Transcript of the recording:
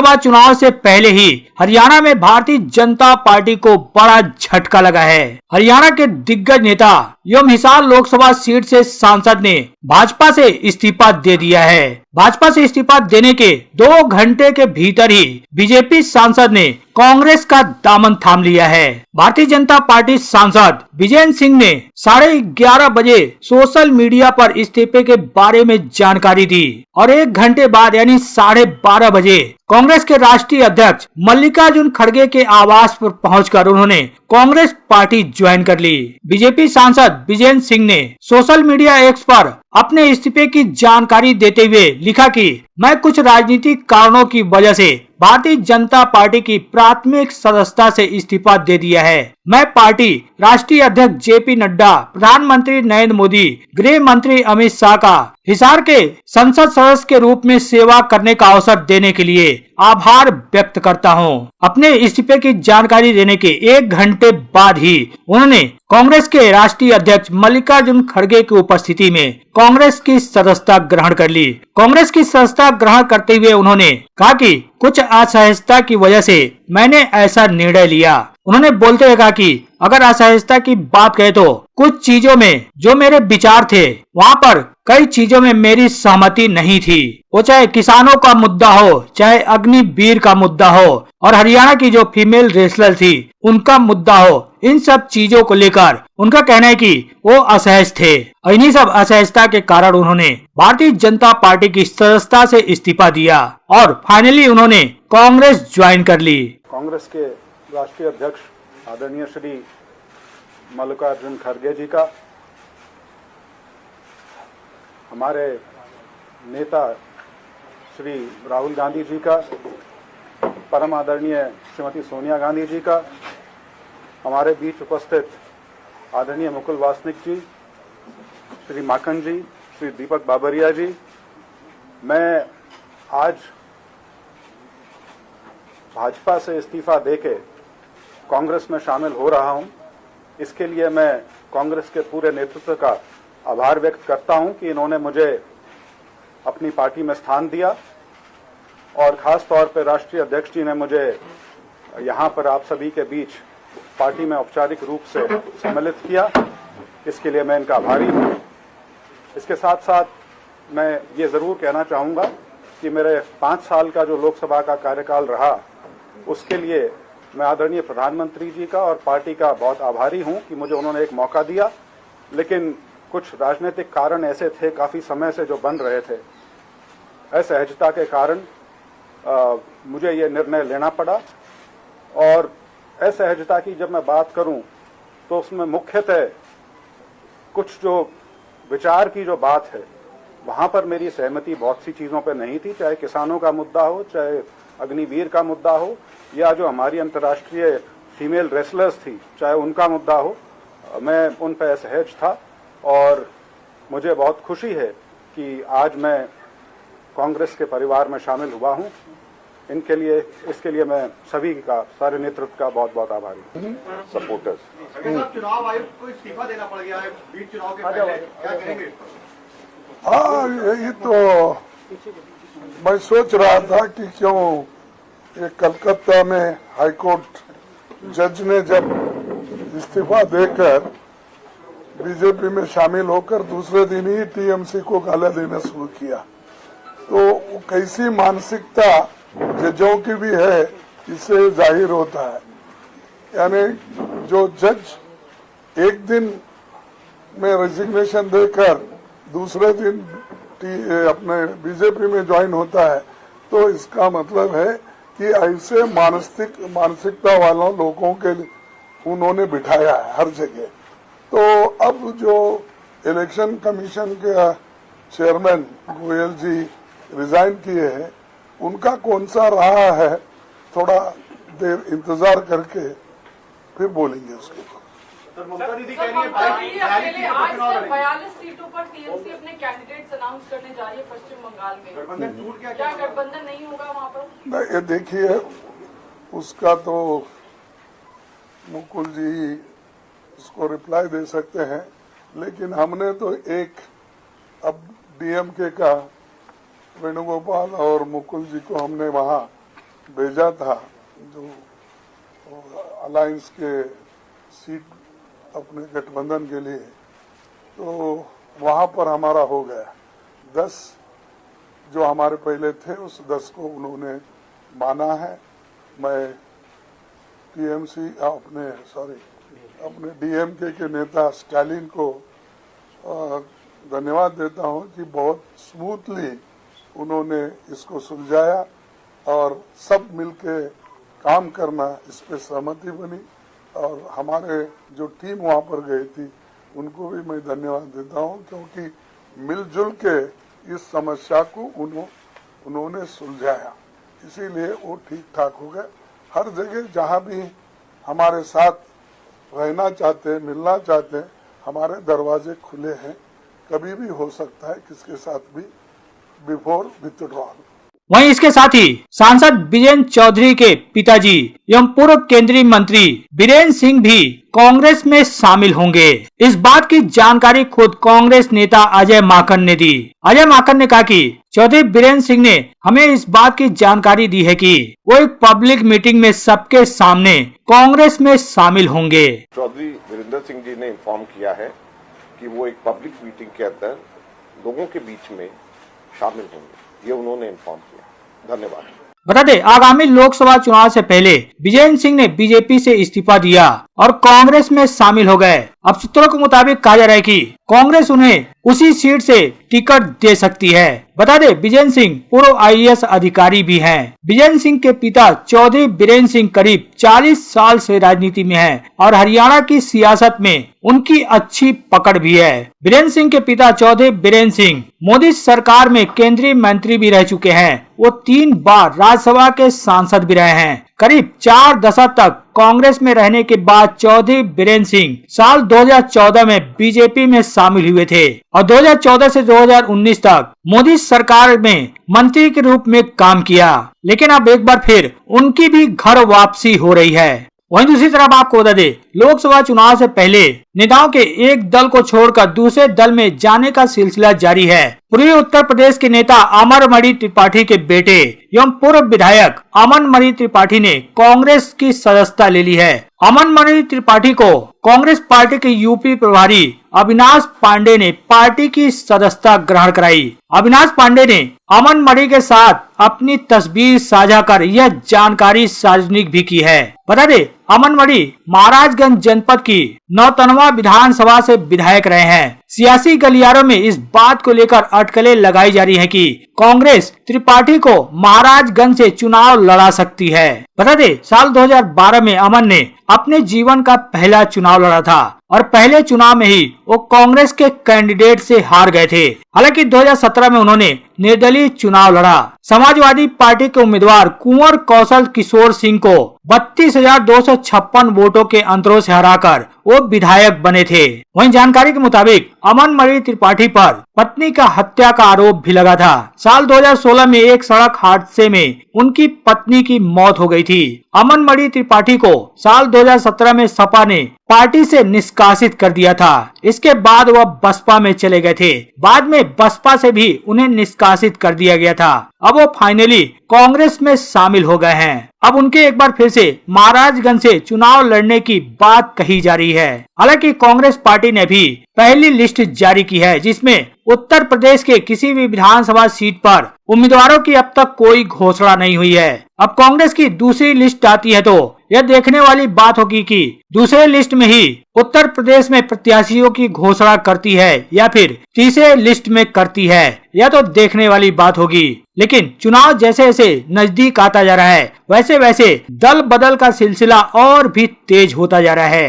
लोकसभा चुनाव से पहले ही हरियाणा में भारतीय जनता पार्टी को बड़ा झटका लगा है। हरियाणा के दिग्गज नेता एवं हिसार लोकसभा सीट से सांसद ने भाजपा से इस्तीफा दे दिया है। भाजपा से इस्तीफा देने के 2 घंटे के भीतर ही बीजेपी सांसद ने कांग्रेस का दामन थाम लिया है। भारतीय जनता पार्टी सांसद विजेंद्र सिंह ने 11:30 बजे सोशल मीडिया पर इस्तीफे के बारे में जानकारी दी और 1 घंटे बाद यानी 12:30 बजे कांग्रेस के राष्ट्रीय अध्यक्ष मल्लिकार्जुन खड़गे के आवास पर पहुंचकर उन्होंने कांग्रेस पार्टी ज्वाइन कर ली। बीजेपी सांसद विजेंद्र सिंह ने सोशल मीडिया एक्स पर अपने इस्तीफे की जानकारी देते हुए लिखा कि मैं कुछ राजनीतिक कारणों की वजह से भारतीय जनता पार्टी की प्राथमिक सदस्यता से इस्तीफा दे दिया है। मैं पार्टी राष्ट्रीय अध्यक्ष जेपी नड्डा, प्रधानमंत्री नरेंद्र मोदी, गृह मंत्री अमित शाह का हिसार के संसद सदस्य के रूप में सेवा करने का अवसर देने के लिए आभार व्यक्त करता हूं। अपने इस्तीफे की जानकारी देने के 1 घंटे बाद ही उन्होंने कांग्रेस के राष्ट्रीय अध्यक्ष मल्लिकार्जुन खड़गे की उपस्थिति में कांग्रेस की सदस्यता ग्रहण कर ली। कांग्रेस की सदस्यता ग्रहण करते हुए उन्होंने कहा कि कुछ असहजता की वजह से मैंने ऐसा निर्णय लिया। उन्होंने बोलते हुए कहा कि अगर असहजता की बात कहे तो कुछ चीजों में जो मेरे विचार थे वहाँ पर कई चीजों में मेरी सहमति नहीं थी। वो चाहे किसानों का मुद्दा हो, चाहे अग्निवीर का मुद्दा हो और हरियाणा की जो फीमेल रेसलर थी उनका मुद्दा हो, इन सब चीजों को लेकर उनका कहना है कि वो असहज थे। और इन्हीं सब असहजता के कारण उन्होंने भारतीय जनता पार्टी की सदस्यता से इस्तीफा दिया और फाइनली उन्होंने कांग्रेस ज्वाइन कर ली। कांग्रेस के राष्ट्रीय अध्यक्ष आदरणीय श्री मल्लिकार्जुन खड़गे जी का, हमारे नेता श्री राहुल गांधी जी का, परम आदरणीय श्रीमती सोनिया गांधी जी का, हमारे बीच उपस्थित आदरणीय मुकुल वासनिक जी, श्री माखन जी, श्री दीपक बाबरिया जी, मैं आज भाजपा से इस्तीफा देके कांग्रेस में शामिल हो रहा हूं। इसके लिए मैं कांग्रेस के पूरे नेतृत्व का आभार व्यक्त करता हूं कि इन्होंने मुझे अपनी पार्टी में स्थान दिया और खास तौर पर राष्ट्रीय अध्यक्ष जी ने मुझे यहां पर आप सभी के बीच पार्टी में औपचारिक रूप से सम्मिलित किया। इसके लिए मैं इनका आभारी हूं। इसके साथ साथ मैं ये जरूर कहना चाहूंगा कि मेरे 5 साल का जो लोकसभा का कार्यकाल रहा उसके लिए मैं आदरणीय प्रधानमंत्री जी का और पार्टी का बहुत आभारी हूं कि मुझे उन्होंने एक मौका दिया। लेकिन कुछ राजनीतिक कारण ऐसे थे काफी समय से जो बन रहे थे, असहजता के कारण मुझे ये निर्णय लेना पड़ा। और असहजता की जब मैं बात करूं तो उसमें मुख्यतः कुछ जो विचार की जो बात है वहां पर मेरी सहमति बहुत सी चीजों पर नहीं थी, चाहे किसानों का मुद्दा हो, चाहे अग्निवीर का मुद्दा हो, या जो हमारी अंतर्राष्ट्रीय फीमेल रेसलर्स थी चाहे उनका मुद्दा हो। मैं उन पर असहज था और मुझे बहुत खुशी है कि आज मैं कांग्रेस के परिवार में शामिल हुआ हूं। इसके लिए मैं सभी का, सारे नेतृत्व का बहुत बहुत आभारी हूं। सपोर्टर्स चुनाव आयुक्त को इस्तीफा देना पड़ गया है बीच चुनाव के पहले, क्या कहेंगे? हाँ, यही तो मैं सोच रहा था कि क्यों ये कलकत्ता में हाईकोर्ट जज ने जब इस्तीफा देकर बीजेपी में शामिल होकर दूसरे दिन ही टीएमसी को गाला देना शुरू किया, तो वो कैसी मानसिकता जजों की भी है इससे जाहिर होता है। यानी जो जज एक दिन में रेजिग्नेशन देकर दूसरे दिन अपने बीजेपी में ज्वाइन होता है, तो इसका मतलब है कि ऐसे मानसिकता वालों लोगों के उन्होंने बिठाया है हर जगह। तो अब जो इलेक्शन कमीशन के चेयरमैन गोयल जी रिजाइन किए हैं, उनका कौन सा रहा है, थोड़ा देर इंतजार करके फिर बोलेंगे उसके ऊपर। ममता दीदी कह रही है 42 सीटों पर टीएमसी अपने कैंडिडेट्स अनाउंस करने जा रही है पश्चिम बंगाल में। गठबंधन टूट गया, क्या गठबंधन नहीं होगा वहाँ पर? नहीं, ये देखिए, उसका तो मुकुल जी उसको रिप्लाई दे सकते हैं, लेकिन हमने तो एक अब डीएमके का वेणुगोपाल और मुकुल जी को हमने वहाँ भेजा था जो अलायंस के सीट अपने गठबंधन के लिए, तो वहां पर हमारा हो गया 10 जो हमारे पहले थे उस 10 को उन्होंने माना है। मैं टीएमसी अपने डीएमके के नेता स्टालिन को धन्यवाद देता हूं कि बहुत स्मूथली उन्होंने इसको सुलझाया और सब मिलके काम करना इस पे सहमति बनी। और हमारे जो टीम वहां पर गई थी उनको भी मैं धन्यवाद देता हूं, क्योंकि मिलजुल के इस समस्या को उन्होंने सुलझाया, इसीलिए वो ठीक ठाक हो गए। हर जगह जहां भी हमारे साथ रहना चाहते हैं, मिलना चाहते हैं, हमारे दरवाजे खुले हैं, कभी भी हो सकता है किसके साथ भी बिफोर विथड्रॉल। वहीं इसके साथ ही सांसद बीरेन चौधरी के पिताजी एवं पूर्व केंद्रीय मंत्री बीरेन सिंह भी कांग्रेस में शामिल होंगे। इस बात की जानकारी खुद कांग्रेस नेता अजय माकन ने दी। अजय माकन ने कहा कि चौधरी बीरेन सिंह ने हमें इस बात की जानकारी दी है कि वो एक पब्लिक मीटिंग में सबके सामने कांग्रेस में शामिल होंगे। चौधरी वीरेंद्र सिंह जी ने इन्फॉर्म किया है कि वो एक पब्लिक मीटिंग के अंदर लोगों के बीच में शामिल होंगे, ये उन्होंने इन्फॉर्म किया। धन्यवाद। बता दें, आगामी लोकसभा चुनाव से पहले बीरेन सिंह ने बीजेपी से इस्तीफा दिया और कांग्रेस में शामिल हो गए। अब सूत्रों के मुताबिक कहा जा रहा है कि कांग्रेस उन्हें उसी सीट से टिकट दे सकती है। बता दें, बीरेन सिंह पूर्व आईएएस अधिकारी भी हैं। बीरेन सिंह के पिता चौधरी बीरेन सिंह करीब 40 साल से राजनीति में हैं और हरियाणा की सियासत में उनकी अच्छी पकड़ भी है। बीरेन सिंह के पिता चौधरी बीरेन सिंह मोदी सरकार में केंद्रीय मंत्री भी रह चुके हैं। वो 3 बार राज्यसभा के सांसद भी रहे हैं। करीब 4 दशक तक कांग्रेस में रहने के बाद चौधरी बीरेन सिंह साल 2014 में बीजेपी में शामिल हुए थे और 2014 से 2019 तक मोदी सरकार में मंत्री के रूप में काम किया। लेकिन अब एक बार फिर उनकी भी घर वापसी हो रही है। वहीं दूसरी तरफ आपको बता दें, लोकसभा चुनाव से पहले नेताओं के एक दल को छोड़कर दूसरे दल में जाने का सिलसिला जारी है। पूर्वी उत्तर प्रदेश के नेता अमरमणि त्रिपाठी के बेटे एवं पूर्व विधायक अमनमणि त्रिपाठी ने कांग्रेस की सदस्यता ले ली है। अमनमणि त्रिपाठी को कांग्रेस पार्टी के यूपी प्रभारी अविनाश पांडे ने पार्टी की सदस्यता ग्रहण कराई। अविनाश पांडे ने अमनमणि के साथ अपनी तस्वीर साझा कर यह जानकारी सार्वजनिक भी की है। बता दें, अमनमणि महाराजगंज जनपद की नौतनवा विधानसभा से विधायक रहे हैं। सियासी गलियारों में इस बात को लेकर अटकलें लगाई जा रही है कि कांग्रेस त्रिपाठी को महाराजगंज से चुनाव लड़ा सकती है। बता दें, साल 2012 में अमन ने अपने जीवन का पहला चुनाव लड़ा था और पहले चुनाव में ही वो कांग्रेस के कैंडिडेट से हार गए थे। हालांकि 2017 में उन्होंने निर्दलीय चुनाव लड़ा। समाजवादी पार्टी के उम्मीदवार कुंवर कौशल किशोर सिंह को 32,256 वोटों के अंतरों से हराकर वो विधायक बने थे। वहीं जानकारी के मुताबिक अमनमणि त्रिपाठी पर पत्नी का हत्या का आरोप भी लगा था। साल 2016 में एक सड़क हादसे में उनकी पत्नी की मौत हो गई थी। अमनमणि त्रिपाठी को साल 2017 में सपा ने पार्टी से निष्कासित कर दिया था। इसके बाद वह बसपा में चले गए थे। बाद में बसपा से भी उन्हें निष्कासित कर दिया गया था। अब वो फाइनली कांग्रेस में शामिल हो गए हैं। अब उनके एक बार फिर से महाराजगंज से चुनाव लड़ने की बात कही जा रही है। हालांकि कांग्रेस पार्टी ने भी पहली लिस्ट जारी की है, जिसमें उत्तर प्रदेश के किसी भी विधानसभा सीट पर उम्मीदवारों की अब तक कोई घोषणा नहीं हुई है। अब कांग्रेस की दूसरी लिस्ट आती है तो यह देखने वाली बात होगी कि दूसरे लिस्ट में ही उत्तर प्रदेश में प्रत्याशियों की घोषणा करती है या फिर तीसरे लिस्ट में करती है, यह तो देखने वाली बात होगी। लेकिन चुनाव जैसे जैसे नजदीक आता जा रहा है, वैसे वैसे दल बदल का सिलसिला और भी तेज होता जा रहा है।